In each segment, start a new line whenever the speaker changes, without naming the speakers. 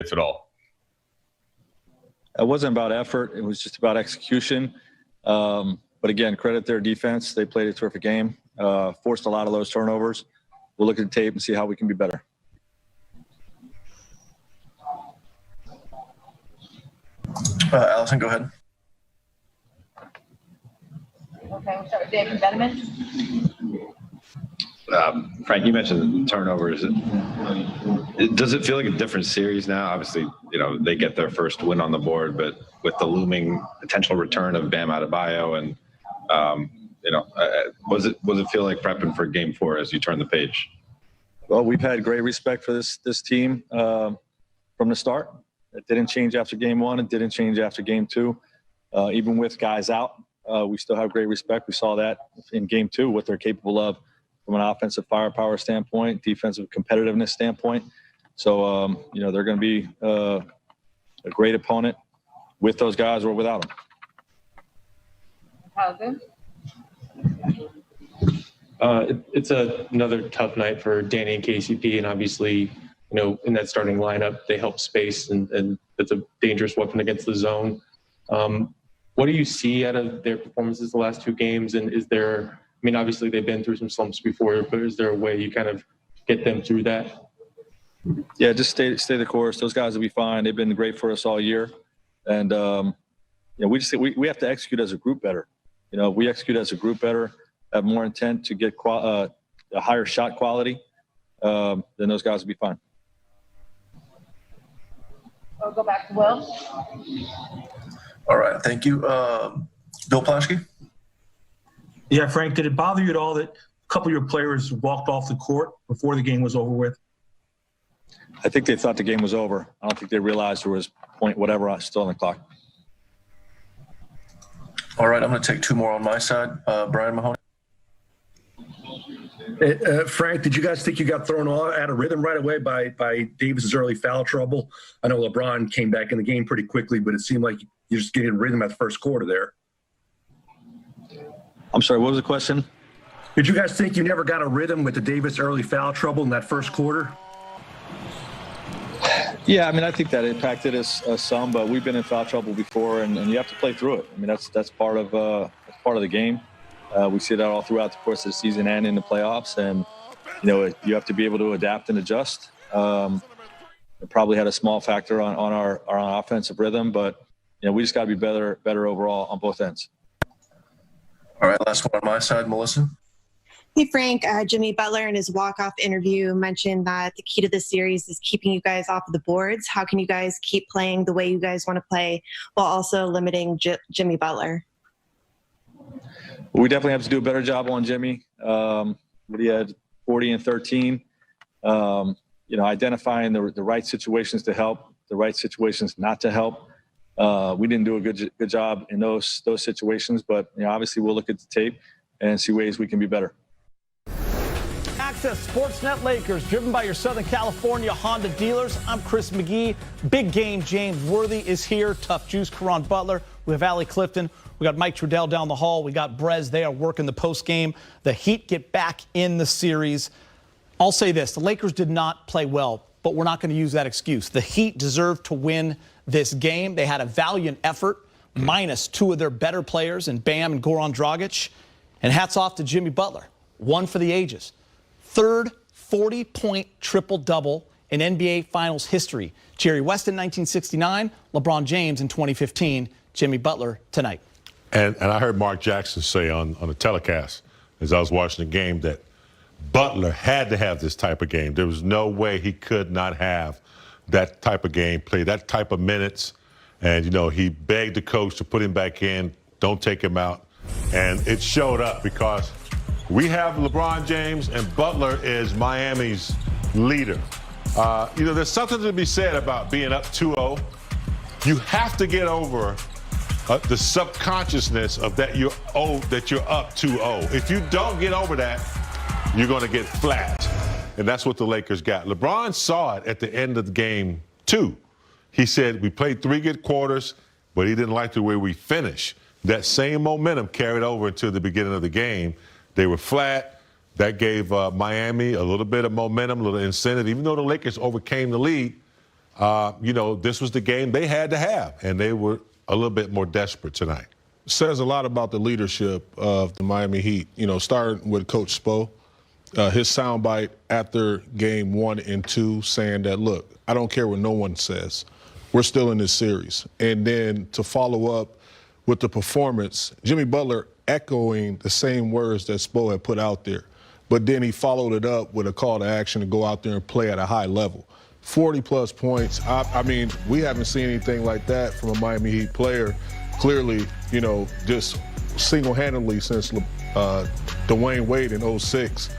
if at all?
It wasn't about effort. It was just about execution. But again, credit their defense. They played a terrific game, forced a lot of those turnovers. We'll look at the tape and see how we can be better.
Allison, go ahead.
Okay, we'll start with David Benjamin.
Frank, you mentioned turnovers. Does it feel like a different series now? Obviously, they get their first win on the board, but with the looming potential return of Bam Adebayo, and was it feel like prepping for Game 4 as you turn the page?
Well, we've had great respect for this team from the start. It didn't change after Game 1. It didn't change after Game 2. Even with guys out, we still have great respect. We saw that in Game 2, what they're capable of from an offensive firepower standpoint, defensive competitiveness standpoint. So, they're going to be a great opponent with those guys or without them.
How good?
It's another tough night for Danny and KCP, and obviously, in that starting lineup, they help space, and it's a dangerous weapon against the zone. What do you see out of their performances the last 2 games, and is there – obviously they've been through some slumps before, but is there a way you kind of get them through that?
Yeah, just stay the course. Those guys will be fine. They've been great for us all year. And, we have to execute as a group better. We execute as a group better, have more intent to get a higher shot quality, then those guys will be fine.
We'll go back to Will.
All right, thank you. Bill Plaschke?
Yeah, Frank, did it bother you at all that a couple of your players walked off the court before the game was over with?
I think they thought the game was over. I don't think they realized there was point whatever still on the clock.
All right, I'm going to take 2 more on my side. Brian Mahoney.
Frank, did you guys think you got thrown out of rhythm right away by Davis's early foul trouble? I know LeBron came back in the game pretty quickly, but it seemed like you're just getting rhythm at the first quarter there.
I'm sorry, what was the question?
Did you guys think you never got a rhythm with the Davis early foul trouble in that first quarter?
Yeah, I think that impacted us some, but we've been in foul trouble before, and you have to play through it. That's part of the game. We see that all throughout the course of the season and in the playoffs, and you have to be able to adapt and adjust. It probably had a small factor on our offensive rhythm, but we just got to be better overall on both ends.
All right, last one on my side, Melissa.
Hey, Frank. Jimmy Butler in his walk-off interview mentioned that the key to this series is keeping you guys off of the boards. How can you guys keep playing the way you guys want to play while also limiting Jimmy Butler?
We definitely have to do a better job on Jimmy. We had 40 and 13. Identifying the right situations to help, the right situations not to help. We didn't do a good job in those situations, but obviously we'll look at the tape and see ways we can be better.
Access Sportsnet Lakers, driven by your Southern California Honda dealers. I'm Chris McGee. Big game, James Worthy is here. Tough Juice, Caron Butler. We have Allie Clifton. We got Mike Trudell down the hall. We got Brez. They are working the post game. The Heat get back in the series. I'll say this. The Lakers did not play well, but we're not going to use that excuse. The Heat deserved to win this game. They had a valiant effort, minus 2 of their better players in Bam and Goran Dragic. And hats off to Jimmy Butler. One for the ages. Third 40-point triple-double in NBA Finals history. Jerry West in 1969, LeBron James in 2015, Jimmy Butler tonight.
And I heard Mark Jackson say on the telecast as I was watching the game that Butler had to have this type of game. There was no way he could not have that type of game, play that type of minutes. And, he begged the coach to put him back in, don't take him out. And it showed up because we have LeBron James, and Butler is Miami's leader. There's something to be said about being up 2-0. You have to get over the subconsciousness of that you're up 2-0. If you don't get over that, you're going to get flat. And that's what the Lakers got. LeBron saw it at the end of the game 2. He said, we played 3 good quarters, but he didn't like the way we finished. That same momentum carried over into the beginning of the game. They were flat. That gave Miami a little bit of momentum, a little incentive. Even though the Lakers overcame the lead, this was the game they had to have, and they were a little bit more desperate tonight.
Says a lot about the leadership of the Miami Heat. Starting with Coach Spo, his soundbite after game 1 and 2 saying that, look, I don't care what no one says. We're still in this series. And then to follow up with the performance, Jimmy Butler echoing the same words that Spo had put out there. But then he followed it up with a call to action to go out there and play at a high level. 40-plus points. I mean, we haven't seen anything like that from a Miami Heat player. Clearly, just single-handedly since Dwayne Wade in 06,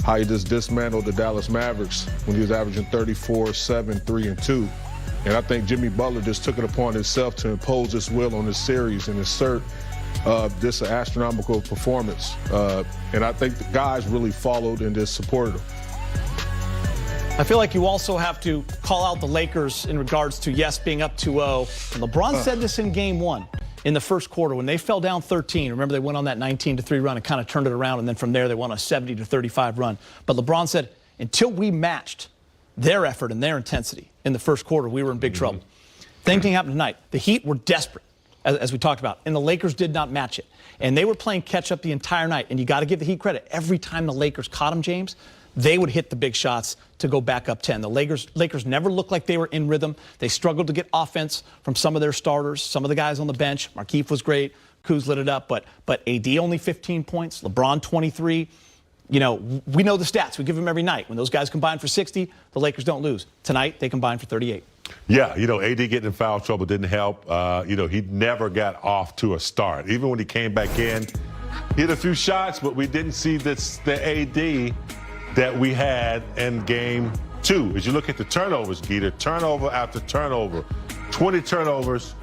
how he just dismantled the Dallas Mavericks when he was averaging 34, 7, 3, and 2. And I think Jimmy Butler just took it upon himself to impose his will on this series and assert this astronomical performance. And I think the guys really followed and just supported him.
I feel like you also have to call out the Lakers in regards to, yes, being up 2-0. And LeBron said this in game 1 in the first quarter when they fell down 13. Remember, they went on that 19-3 run and kind of turned it around. And then from there, they won a 70-35 run. But LeBron said, until we matched their effort and their intensity in the first quarter, we were in big trouble. Same thing happened tonight. The Heat were desperate, as we talked about, and the Lakers did not match it. And they were playing catch-up the entire night. And you got to give the Heat credit. Every time the Lakers caught them, James, they would hit the big shots to go back up 10. The Lakers never looked like they were in rhythm. They struggled to get offense from some of their starters, some of the guys on the bench. Markieff was great. Kuz lit it up. But AD only 15 points. LeBron 23. We know the stats. We give them every night. When those guys combine for 60, the Lakers don't lose. Tonight, they combine for 38.
Yeah, AD getting in foul trouble didn't help. He never got off to a start. Even when he came back in, he hit a few shots, but we didn't see the AD that we had in game 2. As you look at the turnovers, Geeta, turnover after turnover, 20 turnovers.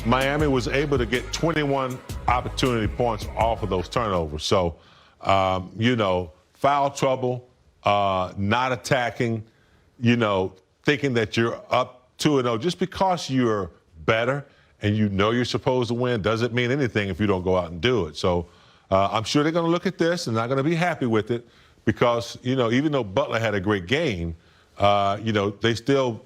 Miami was able to get 21 opportunity points off of those turnovers. So, foul trouble, not attacking, thinking that you're up 2-0. Just because you're better and you're supposed to win doesn't mean anything if you don't go out and do it. So I'm sure they're going to look at this and not going to be happy with it because, even though Butler had a great game, they still,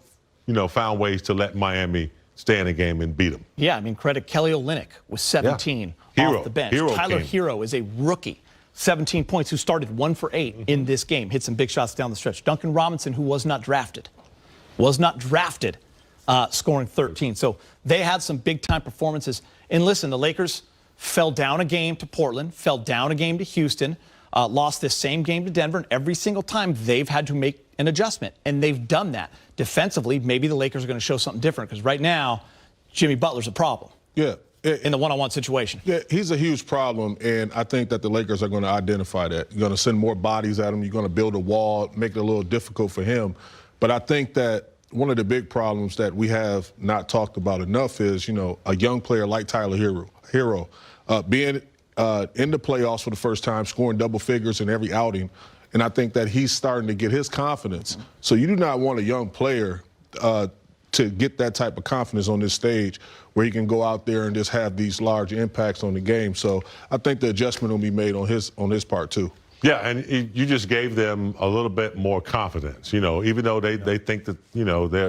found ways to let Miami stay in the game and beat them.
Yeah, I mean, credit Kelly Olynyk with 17 off the bench. Tyler Hero is a rookie. 17 points, who started 1 for 8 in this game. Hit some big shots down the stretch. Duncan Robinson, who was not drafted, scoring 13. So they had some big-time performances. And listen, the Lakers fell down a game to Portland, fell down a game to Houston, lost this same game to Denver, and every single time they've had to make an adjustment. And they've done that. Defensively, maybe the Lakers are going to show something different because right now, Jimmy Butler's a problem.
Yeah.
In the one-on-one situation.
Yeah, he's a huge problem, and I think that the Lakers are going to identify that. You're going to send more bodies at him. You're going to build a wall, make it a little difficult for him. But I think that one of the big problems that we have not talked about enough is, a young player like Tyler Hero being in the playoffs for the first time, scoring double figures in every outing. And I think that he's starting to get his confidence. So you do not want a young player to get that type of confidence on this stage where he can go out there and just have these large impacts on the game. So I think the adjustment will be made on his part too.
Yeah, and you just gave them a little bit more confidence. Even though they think that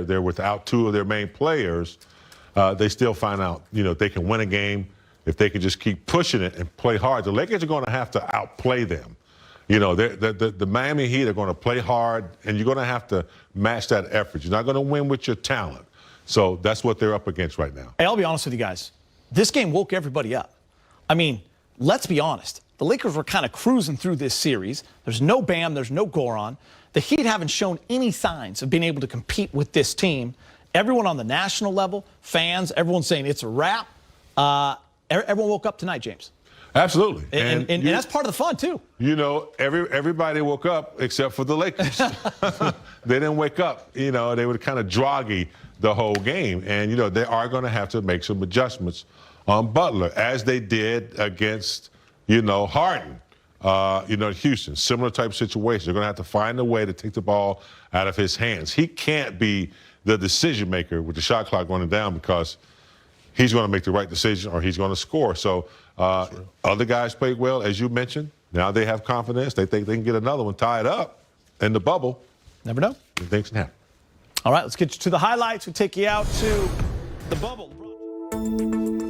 they're without 2 of their main players, they still find out they can win a game if they can just keep pushing it and play hard. The Lakers are going to have to outplay them. The Miami Heat are going to play hard, and you're going to have to match that effort. You're not going to win with your talent. So that's what they're up against right now.
Hey, I'll be honest with you guys. This game woke everybody up. I mean, let's be honest. The Lakers were kind of cruising through this series. There's no Bam. There's no Goran. The Heat haven't shown any signs of being able to compete with this team. Everyone on the national level, fans, everyone's saying it's a wrap. Everyone woke up tonight, James.
Absolutely.
And that's part of the fun, too.
Everybody woke up except for the Lakers. They didn't wake up. They were kind of droggy the whole game. And, they are going to have to make some adjustments on Butler, as they did against, Harden, Houston. Similar type situation. They're going to have to find a way to take the ball out of his hands. He can't be the decision maker with the shot clock running down because he's going to make the right decision or he's going to score. So other guys played well, as you mentioned. Now they have confidence. They think they can get another one tied up in the bubble.
Never know.
Things can happen.
All right, let's get you to the highlights. We take you out to the bubble.